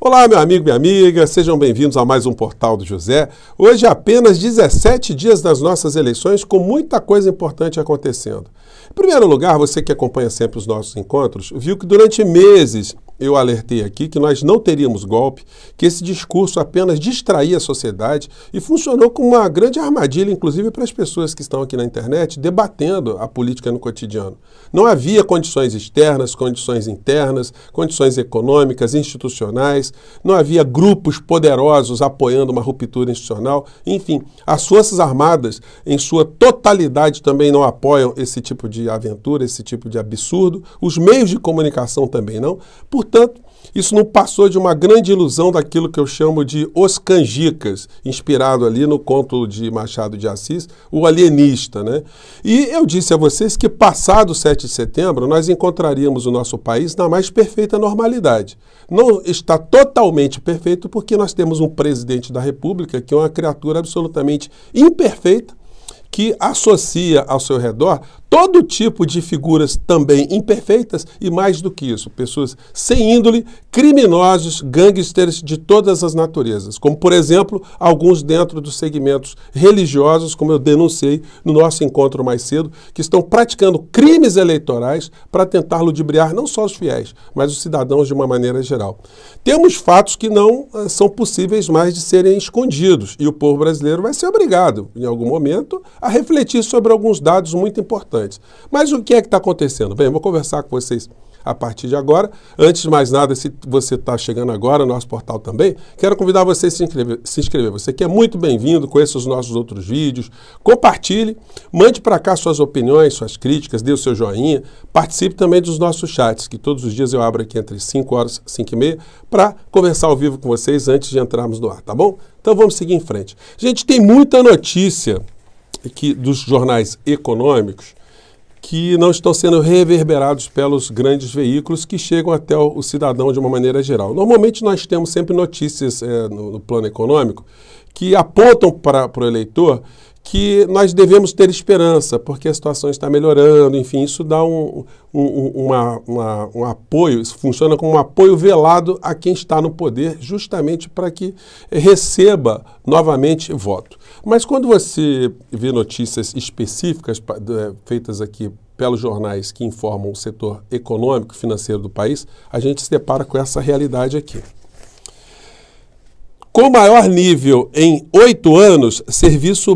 Olá, meu amigo, minha amiga, sejam bem-vindos a mais um Portal do José. Hoje, apenas 17 dias das nossas eleições, com muita coisa importante acontecendo. Em primeiro lugar, você que acompanha sempre os nossos encontros, viu que durante meses eu alertei aqui que nós não teríamos golpe, que esse discurso apenas distraía a sociedade e funcionou como uma grande armadilha, inclusive para as pessoas que estão aqui na internet debatendo a política no cotidiano. Não havia condições externas, condições internas, condições econômicas, institucionais, não havia grupos poderosos apoiando uma ruptura institucional. Enfim, as Forças Armadas, em sua totalidade, também não apoiam esse tipo de aventura, esse tipo de absurdo. Os meios de comunicação também não. Portanto, isso não passou de uma grande ilusão daquilo que eu chamo de Os Canjicas, inspirado ali no conto de Machado de Assis, o alienista, né? E eu disse a vocês que passado o 7 de setembro nós encontraríamos o nosso país na mais perfeita normalidade. Não está totalmente perfeito porque nós temos um presidente da República que é uma criatura absolutamente imperfeita, que associa ao seu redor todo tipo de figuras também imperfeitas e, mais do que isso, pessoas sem índole, criminosos, gangsters de todas as naturezas, como, por exemplo, alguns dentro dos segmentos religiosos, como eu denunciei no nosso encontro mais cedo, que estão praticando crimes eleitorais para tentar ludibriar não só os fiéis, mas os cidadãos de uma maneira geral. Temos fatos que não são possíveis mais de serem escondidos e o povo brasileiro vai ser obrigado, em algum momento, a refletir sobre alguns dados muito importantes. Mas o que é que está acontecendo? Bem, eu vou conversar com vocês a partir de agora. Antes de mais nada, se você está chegando agora no nosso portal também, quero convidar você a se inscrever. Você que é muito bem-vindo, conheça os nossos outros vídeos, compartilhe, mande para cá suas opiniões, suas críticas, dê o seu joinha, participe também dos nossos chats, que todos os dias eu abro aqui entre 5 horas e 5 e meia, para conversar ao vivo com vocês antes de entrarmos no ar, tá bom? Então vamos seguir em frente. Gente, tem muita notícia aqui dos jornais econômicos que não estão sendo reverberados pelos grandes veículos que chegam até o cidadão de uma maneira geral. Normalmente nós temos sempre notícias no plano econômico que apontam para o eleitor que nós devemos ter esperança, porque a situação está melhorando, enfim, isso dá um apoio, isso funciona como um apoio velado a quem está no poder, justamente para que receba novamente voto. Mas quando você vê notícias específicas feitas aqui pelos jornais que informam o setor econômico e financeiro do país, a gente se depara com essa realidade aqui. Com maior nível em 8 anos, serviços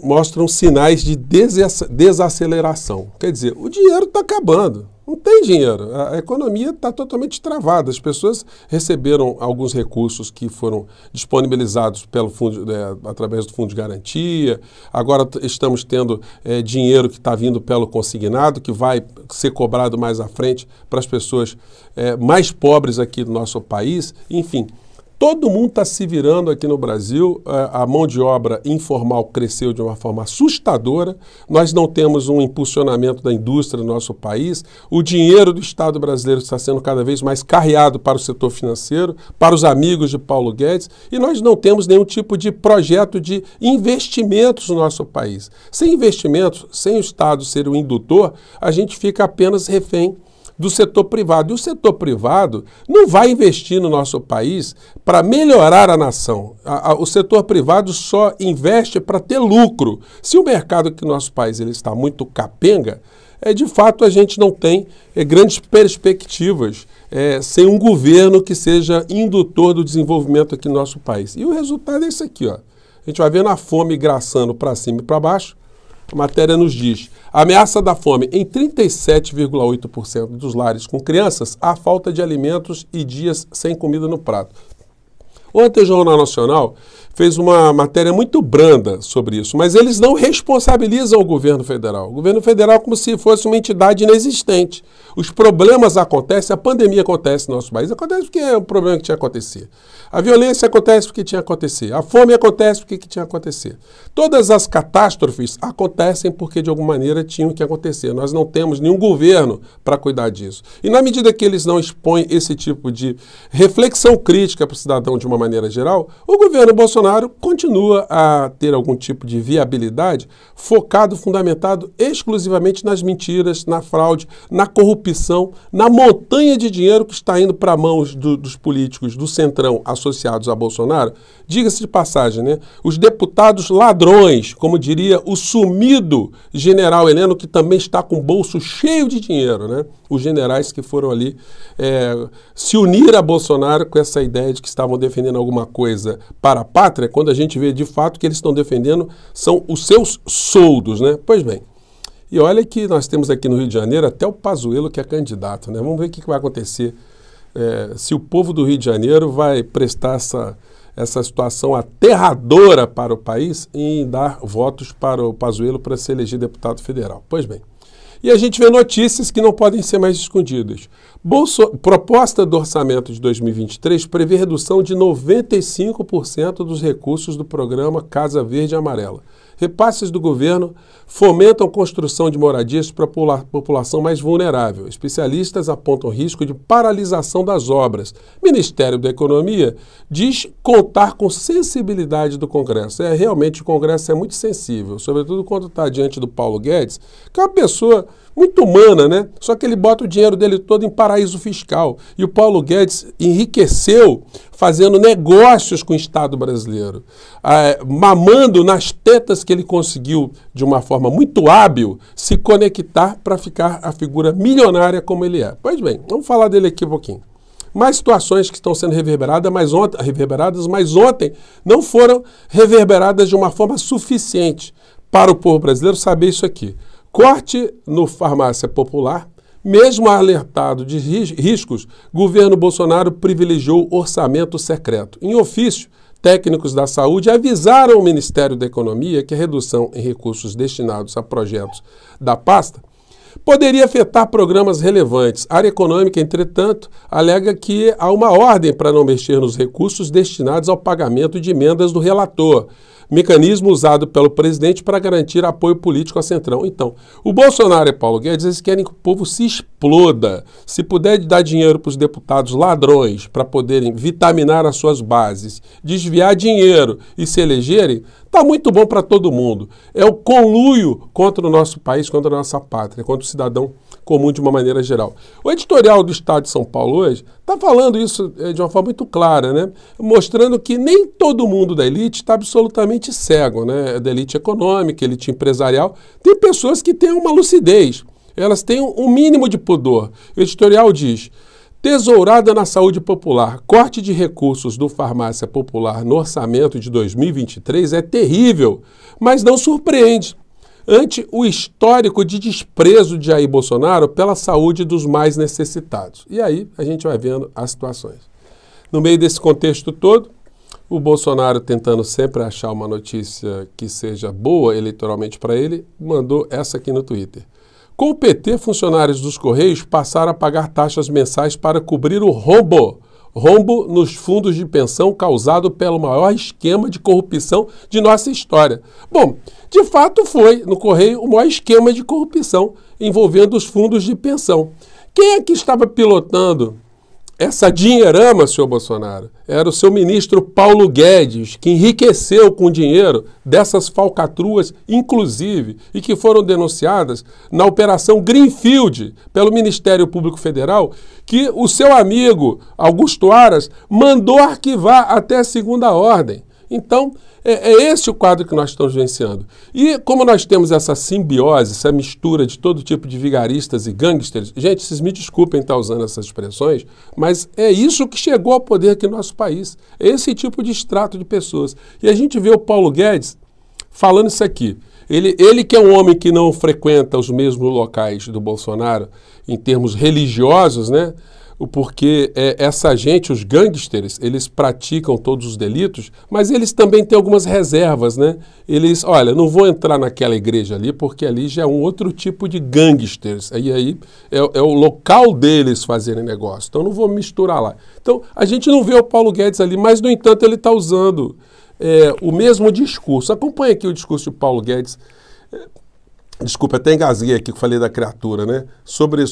mostram sinais de desaceleração. Quer dizer, o dinheiro está acabando, não tem dinheiro, a economia está totalmente travada. As pessoas receberam alguns recursos que foram disponibilizados pelo fundo, através do Fundo de Garantia, agora estamos tendo dinheiro que está vindo pelo consignado, que vai ser cobrado mais à frente para as pessoas mais pobres aqui do nosso país, enfim. Todo mundo está se virando aqui no Brasil, a mão de obra informal cresceu de uma forma assustadora, nós não temos um impulsionamento da indústria no nosso país, o dinheiro do Estado brasileiro está sendo cada vez mais carreado para o setor financeiro, para os amigos de Paulo Guedes, e nós não temos nenhum tipo de projeto de investimentos no nosso país. Sem investimentos, sem o Estado ser o indutor, a gente fica apenas refém do setor privado. E o setor privado não vai investir no nosso país para melhorar a nação. O setor privado só investe para ter lucro. Se o mercado aqui no nosso país ele está muito capenga, de fato a gente não tem grandes perspectivas sem um governo que seja indutor do desenvolvimento aqui no nosso país. E o resultado é isso aqui, ó. A gente vai vendo a fome graçando para cima e para baixo. A matéria nos diz: a ameaça da fome em 37,8% dos lares com crianças, há falta de alimentos e dias sem comida no prato. Ontem o Jornal Nacional fez uma matéria muito branda sobre isso, mas eles não responsabilizam o governo federal. O governo federal é como se fosse uma entidade inexistente. Os problemas acontecem, a pandemia acontece no nosso país, acontece porque é um problema que tinha que acontecer. A violência acontece porque tinha que acontecer. A fome acontece porque tinha que acontecer. Todas as catástrofes acontecem porque de alguma maneira tinham que acontecer. Nós não temos nenhum governo para cuidar disso. E na medida que eles não expõem esse tipo de reflexão crítica para o cidadão de uma maneira geral, o governo Bolsonaro continua a ter algum tipo de viabilidade focado, fundamentado exclusivamente nas mentiras, na fraude, na corrupção, na montanha de dinheiro que está indo para mãos dos políticos do Centrão associados a Bolsonaro. Diga-se de passagem, né? Os deputados ladrões, como diria o sumido general Heleno, que também está com o bolso cheio de dinheiro, né? Os generais que foram ali se unir a Bolsonaro com essa ideia de que estavam defendendo alguma coisa para a pátria, quando a gente vê de fato que eles estão defendendo são os seus soldos, né? Pois bem, e olha que nós temos aqui no Rio de Janeiro até o Pazuello que é candidato, né? Vamos ver o que vai acontecer, se o povo do Rio de Janeiro vai prestar essa situação aterradora para o país em dar votos para o Pazuello para se eleger deputado federal. Pois bem, e a gente vê notícias que não podem ser mais escondidas. Proposta do orçamento de 2023 prevê redução de 95% dos recursos do programa Casa Verde e Amarela. Repasses do governo fomentam construção de moradias para a população mais vulnerável. Especialistas apontam risco de paralisação das obras. Ministério da Economia diz contar com sensibilidade do Congresso. Realmente o Congresso é muito sensível, sobretudo quando está diante do Paulo Guedes, que é uma pessoa muito humana, né? Só que ele bota o dinheiro dele todo em paraíso fiscal. E o Paulo Guedes enriqueceu fazendo negócios com o Estado brasileiro, mamando nas tetas que ele conseguiu, de uma forma muito hábil, se conectar para ficar a figura milionária como ele é. Pois bem, vamos falar dele aqui um pouquinho. Mais situações que estão sendo reverberadas, mas ontem não foram reverberadas de uma forma suficiente para o povo brasileiro saber isso aqui. Corte no farmácia popular, mesmo alertado de riscos, governo Bolsonaro privilegiou orçamento secreto. Em ofício, técnicos da saúde avisaram o Ministério da Economia que a redução em recursos destinados a projetos da pasta poderia afetar programas relevantes. A área econômica, entretanto, alega que há uma ordem para não mexer nos recursos destinados ao pagamento de emendas do relator, mecanismo usado pelo presidente para garantir apoio político ao Centrão. Então, o Bolsonaro e Paulo Guedes, eles querem que o povo se exploda. Se puder dar dinheiro para os deputados ladrões para poderem vitaminar as suas bases, desviar dinheiro e se elegerem, está muito bom para todo mundo. É o conluio contra o nosso país, contra a nossa pátria, contra o cidadão comum de uma maneira geral. O editorial do Estado de São Paulo hoje está falando isso de uma forma muito clara, né? Mostrando que nem todo mundo da elite está absolutamente cego, né? Da elite econômica, elite empresarial. Tem pessoas que têm uma lucidez, elas têm um mínimo de pudor. O editorial diz: tesourada na saúde popular, corte de recursos do farmácia popular no orçamento de 2023 é terrível, mas não surpreende ante o histórico de desprezo de Jair Bolsonaro pela saúde dos mais necessitados. E aí a gente vai vendo as situações. No meio desse contexto todo, o Bolsonaro, tentando sempre achar uma notícia que seja boa eleitoralmente para ele, mandou essa aqui no Twitter. Com o PT, funcionários dos Correios passaram a pagar taxas mensais para cobrir o rombo nos fundos de pensão causado pelo maior esquema de corrupção de nossa história. Bom, de fato foi no Correio o maior esquema de corrupção envolvendo os fundos de pensão. Quem é que estava pilotando essa dinheirama, senhor Bolsonaro? Era o seu ministro Paulo Guedes, que enriqueceu com dinheiro dessas falcatruas, inclusive, e que foram denunciadas na Operação Greenfield pelo Ministério Público Federal, que o seu amigo Augusto Aras mandou arquivar até a segunda ordem. Então, é esse o quadro que nós estamos vivenciando. E como nós temos essa simbiose, essa mistura de todo tipo de vigaristas e gangsters, gente, vocês me desculpem estar usando essas expressões, mas é isso que chegou ao poder aqui no nosso país. É esse tipo de extrato de pessoas. E a gente vê o Paulo Guedes falando isso aqui. Ele que é um homem que não frequenta os mesmos locais do Bolsonaro em termos religiosos, né? Porque essa gente, os gangsters, eles praticam todos os delitos, mas eles também têm algumas reservas, né? Eles, olha, não vou entrar naquela igreja ali, porque ali já é um outro tipo de gangsters. Aí é o local deles fazerem negócio, então não vou misturar lá. Então, a gente não vê o Paulo Guedes ali, mas, no entanto, ele está usando o mesmo discurso. Acompanhe aqui o discurso de Paulo Guedes. Desculpa, até engasguei aqui que falei da criatura, né? Sobre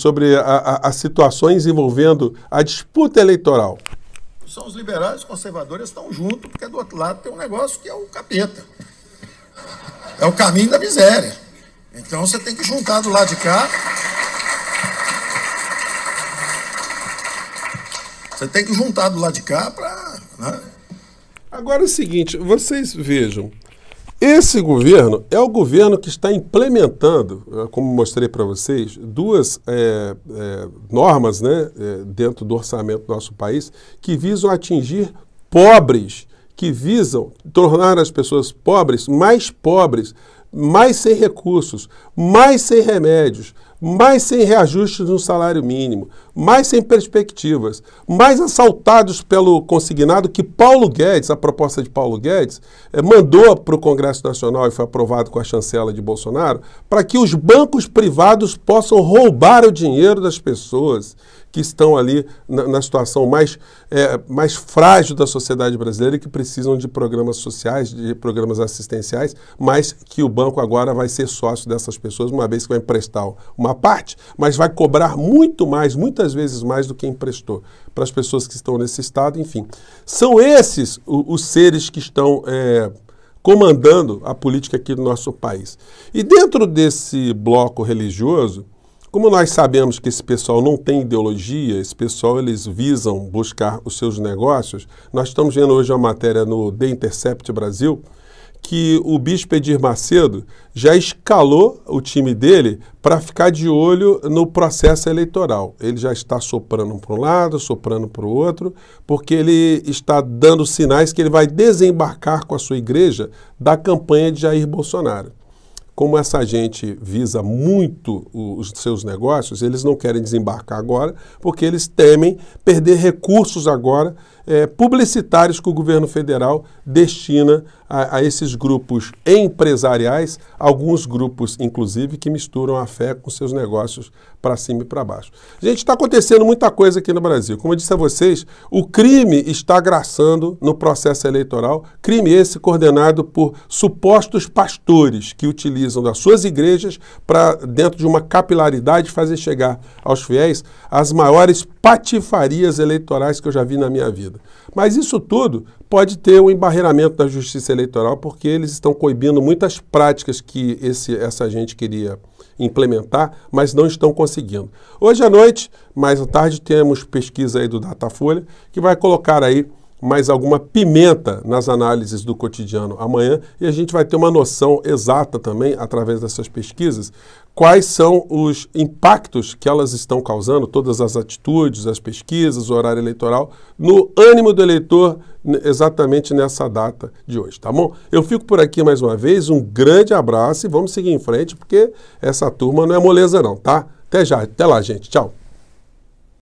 as situações envolvendo a disputa eleitoral. são os liberais, os conservadores estão juntos, porque do outro lado tem um negócio que é o capeta. É o caminho da miséria. Então você tem que juntar do lado de cá. Você tem que juntar do lado de cá para... Né? Agora é o seguinte, vocês vejam, esse governo é o governo que está implementando, como mostrei para vocês, duas normas, né, dentro do orçamento do nosso país que visam atingir pobres, que visam tornar as pessoas pobres, mais sem recursos, mais sem remédios, mais sem reajustes no salário mínimo, mais sem perspectivas, mais assaltados pelo consignado que Paulo Guedes, a proposta de Paulo Guedes, mandou para o Congresso Nacional e foi aprovado com a chancela de Bolsonaro, para que os bancos privados possam roubar o dinheiro das pessoas que estão ali na situação mais frágil da sociedade brasileira e que precisam de programas sociais, de programas assistenciais, mas que o banco agora vai ser sócio dessas pessoas, uma vez que vai emprestar uma parte, mas vai cobrar muito mais, muitas vezes mais do que emprestou para as pessoas que estão nesse estado, enfim. São esses os seres que estão comandando a política aqui do nosso país. E dentro desse bloco religioso, como nós sabemos que esse pessoal não tem ideologia, esse pessoal eles visam buscar os seus negócios, nós estamos vendo hoje uma matéria no The Intercept Brasil que o bispo Edir Macedo já escalou o time dele para ficar de olho no processo eleitoral. Ele já está soprando para um lado, soprando para o outro, porque ele está dando sinais que ele vai desembarcar com a sua igreja da campanha de Jair Bolsonaro. Como essa gente visa muito os seus negócios, eles não querem desembarcar agora, porque eles temem perder recursos agora publicitários que o governo federal destina a esses grupos empresariais, alguns grupos, inclusive, que misturam a fé com seus negócios para cima e para baixo. Gente, está acontecendo muita coisa aqui no Brasil. Como eu disse a vocês, o crime está graçando no processo eleitoral, crime esse coordenado por supostos pastores que utilizam das suas igrejas para, dentro de uma capilaridade, fazer chegar aos fiéis as maiores patifarias eleitorais que eu já vi na minha vida. Mas isso tudo pode ter um embarreiramento da justiça eleitoral, porque eles estão coibindo muitas práticas que essa gente queria implementar, mas não estão conseguindo. Hoje à noite, mais à tarde, temos pesquisa aí do Datafolha, que vai colocar aí mais alguma pimenta nas análises do cotidiano amanhã, e a gente vai ter uma noção exata também, através dessas pesquisas, quais são os impactos que elas estão causando, todas as atitudes, as pesquisas, o horário eleitoral, no ânimo do eleitor exatamente nessa data de hoje, tá bom? Eu fico por aqui mais uma vez, um grande abraço e vamos seguir em frente, porque essa turma não é moleza não, tá? Até já, até lá, gente. Tchau.